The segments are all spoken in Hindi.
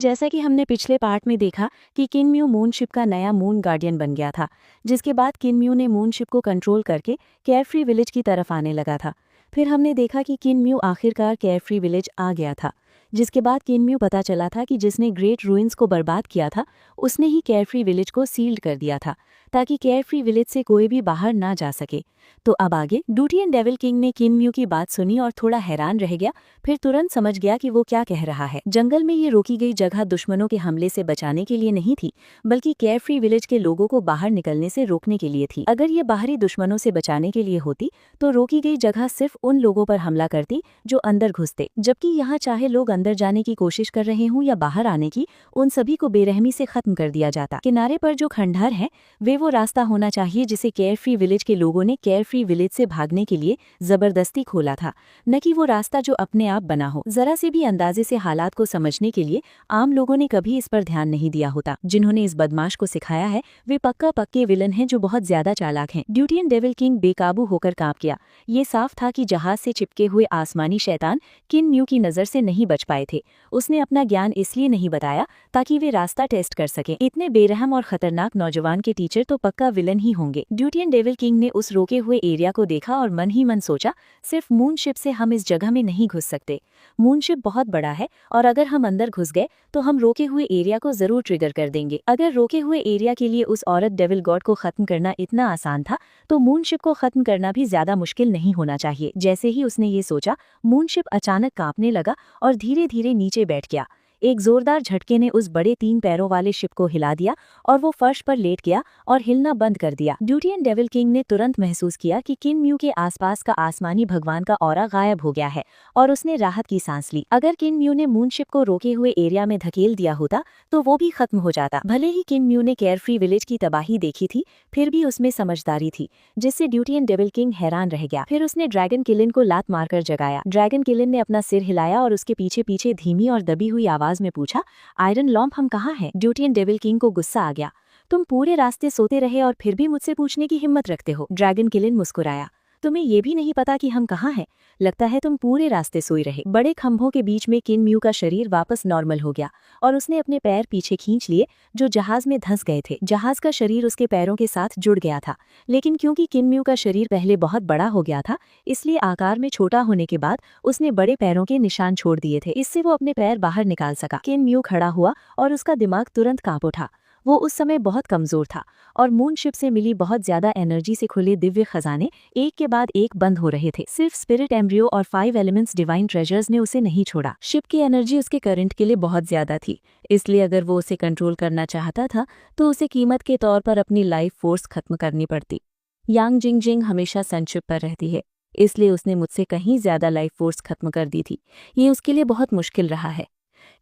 जैसा कि हमने पिछले पार्ट में देखा कि किनम्यू मूनशिप का नया मून गार्डियन बन गया था, जिसके बाद किनम्यू ने मूनशिप को कंट्रोल करके केयरफ्री विलेज की तरफ आने लगा था। फिर हमने देखा कि किनम्यू आखिरकार केयरफ्री विलेज आ गया था, जिसके बाद किनम्यू पता चला था कि जिसने ग्रेट रूइंस को बर्बाद किया था उसने ही केयरफ्री विलेज को सील्ड कर दिया था, ताकि केयरफ्री विलेज से कोई भी बाहर ना जा सके। तो अब आगे ड्यूटियन डेविल किंग ने किनम्यू की बात सुनी और थोड़ा हैरान रह गया, फिर तुरंत समझ गया कि वो क्या कह रहा है। जंगल में ये रोकी गई जगह दुश्मनों के हमले से बचाने के लिए नहीं थी, बल्कि केयरफ्री विलेज के लोगों को बाहर निकलने से रोकने के लिए थी। अगर ये बाहरी दुश्मनों से बचाने के लिए होती तो रोकी गई जगह सिर्फ उन लोगों पर हमला करती जो अंदर घुसते, जबकि यहाँ चाहे लोग अंदर जाने की कोशिश कर रहे हों या बाहर आने की, उन सभी को बेरहमी से खत्म कर दिया जाता। किनारे पर जो खंडहर है वे वो रास्ता होना चाहिए जिसे केयरफ्री विलेज के लोगों ने केयरफ्री विलेज से भागने के लिए जबरदस्ती खोला था, न कि वो रास्ता जो अपने आप बना हो। जरा से भी अंदाजे से हालात को समझने के लिए आम लोगों ने कभी इस पर ध्यान नहीं दिया होता। जिन्होंने इस बदमाश को सिखाया है वे पक्का पक्के विलन हैं जो बहुत ज्यादा चालाक हैं। ड्यूटियन डेविल किंग बेकाबू होकर कांप गया। ये साफ था कि जहाज से चिपके हुए आसमानी शैतान किनम्यू की नजर से नहीं बच पाए थे। उसने अपना ज्ञान इसलिए नहीं बताया ताकि वे रास्ता टेस्ट कर सके। इतने बेरहम और खतरनाक नौजवान के टीचर तो पक्का विलन ही होंगे। ड्यूटियन डेविल किंग ने उस रोके हुए एरिया को देखा और मन ही मन सोचा, सिर्फ मूनशिप से हम इस जगह में नहीं घुस सकते। मूनशिप बहुत बड़ा है और अगर हम अंदर घुस गए तो हम रोके हुए एरिया को जरूर ट्रिगर कर देंगे। अगर रोके हुए एरिया के लिए उस औरत डेविल गॉड को खत्म करना इतना आसान था तो मूनशिप को खत्म करना भी ज्यादा मुश्किल नहीं होना चाहिए। जैसे ही उसने ये सोचा, मूनशिप अचानक कांपने लगा और धीरे धीरे नीचे बैठ गया। एक जोरदार झटके ने उस बड़े 3 पैरों वाले शिप को हिला दिया और वो फर्श पर लेट गया और हिलना बंद कर दिया। ड्यूटियन डेविल किंग ने तुरंत महसूस किया कि किनम्यू के आसपास का आसमानी भगवान का ऑरा गायब हो गया है और उसने राहत की सांस ली। अगर किनम्यू ने मूनशिप को रोके हुए एरिया में धकेल दिया होता तो वो भी खत्म हो जाता। भले ही किनम्यू ने केयरफ्री विलेज की तबाही देखी थी, फिर भी उसमें समझदारी थी, जिससे ड्यूटियन डेविल किंग हैरान रह गया। फिर उसने ड्रैगन किलिन को लात मारकर जगाया। ड्रैगन किलिन ने अपना सिर हिलाया और उसके पीछे पीछे धीमी और दबी हुई आवाज में पूछा, आयरन लॉम्प हम कहाँ हैं? ड्यूटियन डेविल किंग को गुस्सा आ गया। तुम पूरे रास्ते सोते रहे और फिर भी मुझसे पूछने की हिम्मत रखते हो। ड्रैगन किलिन मुस्कुराया, तुम्हें ये भी नहीं पता कि हम कहाँ हैं? लगता है तुम पूरे रास्ते सोई रहे। बड़े खंभों के बीच में किनम्यू का शरीर वापस नॉर्मल हो गया और उसने अपने पैर पीछे खींच लिए जो जहाज में धंस गए थे। जहाज का शरीर उसके पैरों के साथ जुड़ गया था, लेकिन क्योंकि किनम्यू का शरीर पहले बहुत बड़ा हो गया था, इसलिए आकार में छोटा होने के बाद उसने बड़े पैरों के निशान छोड़ दिए थे। इससे वो अपने पैर बाहर निकाल सका। किनम्यू खड़ा हुआ और उसका दिमाग तुरंत कांप उठा। वो उस समय बहुत कमजोर था और मूनशिप से मिली बहुत ज्यादा एनर्जी से खुले दिव्य खजाने एक के बाद एक बंद हो रहे थे। सिर्फ स्पिरिट एम्ब्रियो और 5 एलिमेंट्स डिवाइन ट्रेजर्स ने उसे नहीं छोड़ा। शिप की एनर्जी उसके करंट के लिए बहुत ज्यादा थी, इसलिए अगर वो उसे कंट्रोल करना चाहता था तो उसे कीमत के तौर पर अपनी लाइफ फोर्स खत्म करनी पड़ती। यांग जिंग जिंग हमेशा सनशिप पर रहती है, इसलिए उसने मुझसे कहीं ज्यादा लाइफ फोर्स खत्म कर दी थी। ये उसके लिए बहुत मुश्किल रहा है।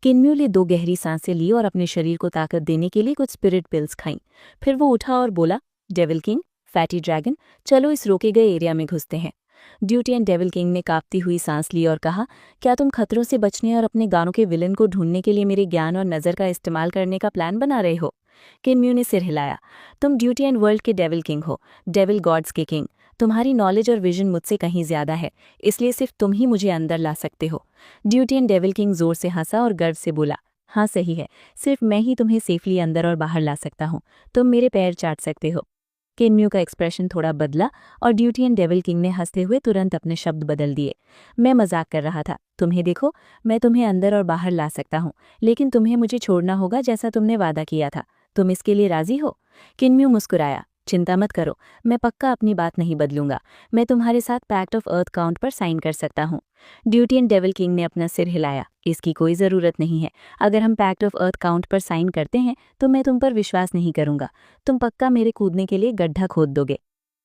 किनम्यू ने 2 गहरी सांसें ली और अपने शरीर को ताकत देने के लिए कुछ स्पिरिट पिल्स खाईं। फिर वो उठा और बोला, डेविल किंग, फैटी ड्रैगन, चलो इस रोके गए एरिया में घुसते हैं। ड्यूटियन डेविल किंग ने कांपती हुई सांस ली और कहा, क्या तुम खतरों से बचने और अपने गानों के विलन को ढूंढने के लिए मेरे ज्ञान और नज़र का इस्तेमाल करने का प्लान बना रहे हो? किनम्यू ने सिर हिलाया, तुम ड्यूटियन वर्ल्ड के डेविल किंग हो, डेविल गॉड्स के किंग। तुम्हारी नॉलेज और विजन मुझसे कहीं ज्यादा है, इसलिए सिर्फ तुम ही मुझे अंदर ला सकते हो। ड्यूटियन डेविल किंग जोर से हंसा और गर्व से बोला, हाँ सही है, सिर्फ मैं ही तुम्हें सेफली अंदर और बाहर ला सकता हूँ। तुम मेरे पैर चाट सकते हो। किनम्यू का एक्सप्रेशन थोड़ा बदला और ड्यूटियन डेविल किंग ने हंसते हुए तुरंत अपने शब्द बदल दिए। मैं मजाक कर रहा था, तुम्हें देखो, मैं तुम्हें अंदर और बाहर ला सकता हूँ, लेकिन तुम्हें मुझे छोड़ना होगा जैसा तुमने वादा किया था। तुम इसके लिए राजी हो? किनम्यू मुस्कुराया, चिंता मत करो, मैं पक्का अपनी बात नहीं बदलूंगा। मैं तुम्हारे साथ पैक्ट ऑफ अर्थ काउंट पर साइन कर सकता हूँ। ड्यूटियन डेविल किंग ने अपना सिर हिलाया, इसकी कोई ज़रूरत नहीं है। अगर हम पैक्ट ऑफ अर्थ काउंट पर साइन करते हैं तो मैं तुम पर विश्वास नहीं करूंगा। तुम पक्का मेरे कूदने के लिए गड्ढा खोद दोगे।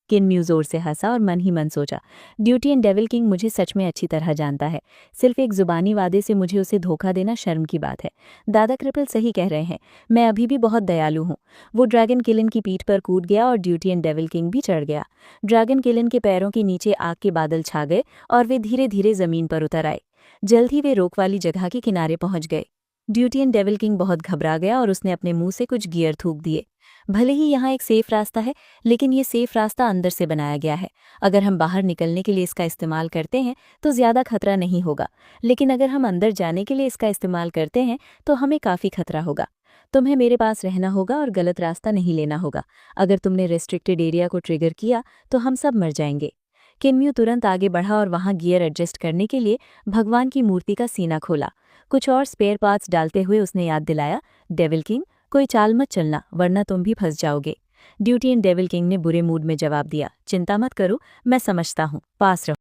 किनम्यू जोर से हंसा और मन ही मन सोचा, ड्यूटियन डेविल किंग मुझे सच में अच्छी तरह जानता है। सिर्फ एक जुबानी वादे से मुझे उसे धोखा देना शर्म की बात है। दादा कृपल सही कह रहे हैं, मैं अभी भी बहुत दयालु हूँ। वो ड्रैगन किलिन की पीठ पर कूद गया और ड्यूटियन डेविल किंग भी चढ़ गया। ड्रैगन किलिन के पैरों के नीचे आग के बादल छा गए और वे धीरे धीरे जमीन पर उतर आए। जल्द ही वे रोक वाली जगह के किनारे पहुंच गए। ड्यूटियन डेविल किंग बहुत घबरा गया और उसने अपने मुंह से कुछ गियर थूक दिए। भले ही यहाँ एक सेफ रास्ता है, लेकिन ये सेफ रास्ता अंदर से बनाया गया है। अगर हम बाहर निकलने के लिए इसका इस्तेमाल करते हैं तो ज़्यादा खतरा नहीं होगा, लेकिन अगर हम अंदर जाने के लिए इसका इस्तेमाल करते हैं तो हमें काफ़ी खतरा होगा। तुम्हें मेरे पास रहना होगा और गलत रास्ता नहीं लेना होगा। अगर तुमने रेस्ट्रिक्टेड एरिया को ट्रिगर किया तो हम सब मर जाएंगे। किनम्यू तुरंत आगे बढ़ा और वहां गियर एडजस्ट करने के लिए भगवान की मूर्ति का सीना खोला। कुछ और स्पेयर पार्ट्स डालते हुए उसने याद दिलाया, डेविल किंग, कोई चाल मत चलना वरना तुम भी फंस जाओगे। ड्यूटियन डेविल किंग ने बुरे मूड में जवाब दिया, चिंता मत करो, मैं समझता हूँ, पास रहो।